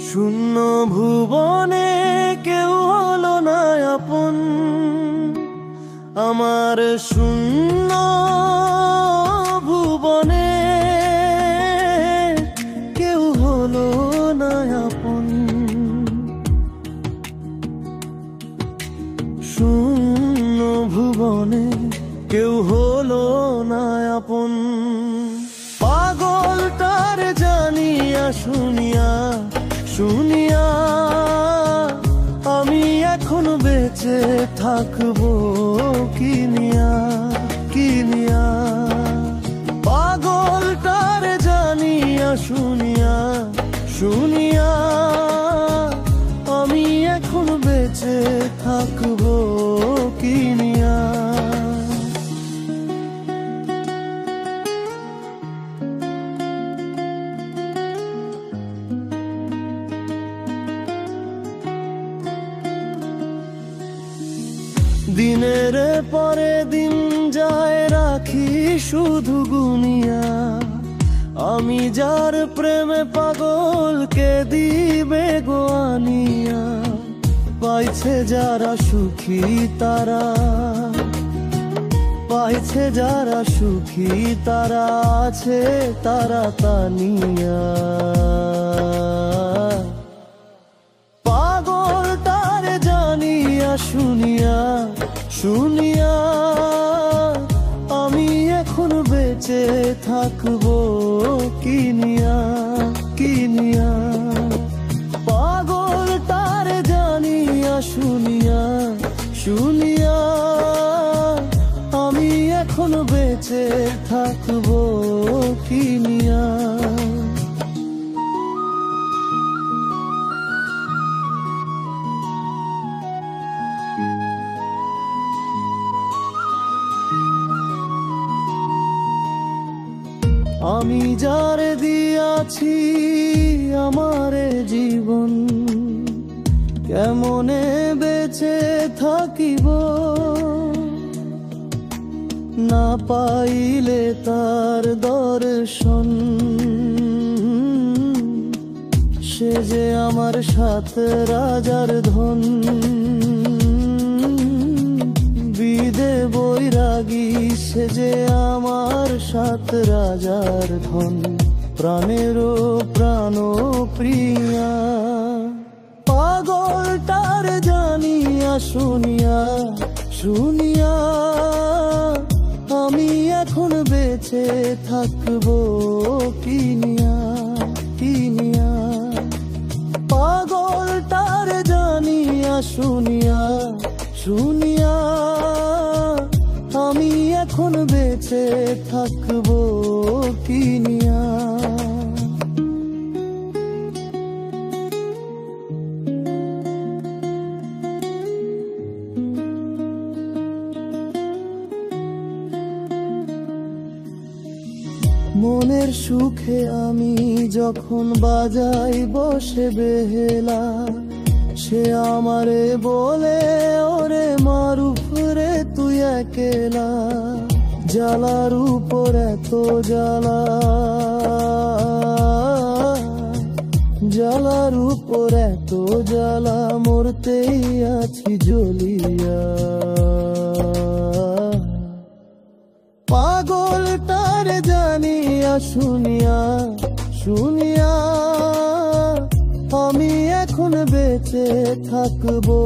শূন্য ভুবনে কেউ হলো না আপন, আমার শূন্য ভুবনে কেউ হলো না আপন। শূন্য ভুবনে কেউ হলো না আপন। পাগলটার জানিয়া শুনিয়া শুনিয়া আমি এখন বেঁচে থাকবো কিনিয়া কিনিয়া। পাগলটার জানিয়া শুনিয়া শুনিয়া আমি এখন বেঁচে থাকবো কিনিয়া। দিনের পরে দিন যায় রাখি শুধু গুনিয়া, আমি যার প্রেমে পাগলকে দিবে গো আনিয়া। পাইছে যারা সুখী তারা, পাইছে যারা সুখী তারা আছে তারা তানিয়া। পাগলটার জানিয়া শুনিয়া শুনিয়া আমি এখন বেঁচে থাকবো কিনিয়া কিনিয়া। পাগলটার জানিয়া শুনিয়া শুনিয়া আমি এখন বেঁচে থাকবো কিনিয়া। আমি যার দিয়াছি আমারে জীবন, কেমনে বেঁচে থাকিব না পাইলে তার দর্শন। সে যে আমার সাত রাজার ধন, বিদে বৈরাগী সে যে আমার সাত রাজার ধন। প্রাণেরও প্রাণ প্রিয়া। পাগলটার জানিয়া শুনিয়া শুনিয়া আমি এখন বেঁচে থাকবো কিনিয়া কিনিয়া। পাগলটার জানিয়া শুনিয়া শুনিয়া আমি এখন বেঁচে থাকবো কিনিয়া। মনের সুখে আমি যখন বাজাই বসে বেহেলা, সে আমারে বলে ওরে মারুফ রে তুই একেলা। জ্বালার উপর এত জ্বালা, জ্বালার উপর এত জ্বালা, মরতেই আছি জ্বলিয়া। পাগলটার জানিয়া শুনিয়া শুনিয়া আমি এখন বেঁচে থাকবো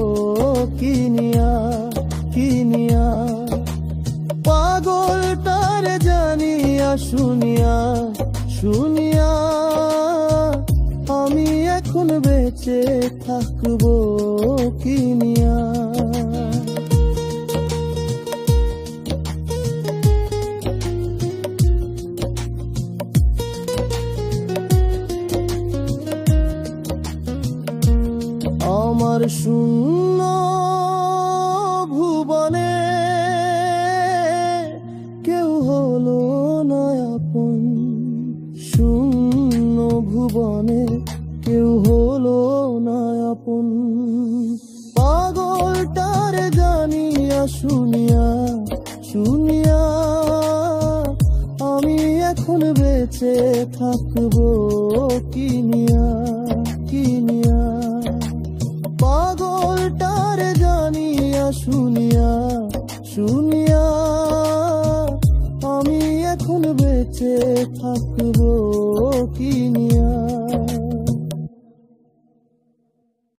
কিনিয়া কিনিয়া। পাগলটার জানিয়া শুনিয়া শুনিয়া আমি এখন বেঁচে থাকবো কিনিয়া। আমার শূন্য ভুবনে কেউ হলো না আপন। শূন্য ভুবনে কেউ হলো না আপন। পাগলটার জানিয়া শুনিয়া শুনিয়া আমি এখন বেঁচে থাকবো কিনিয়া কিনিয়া। কিনি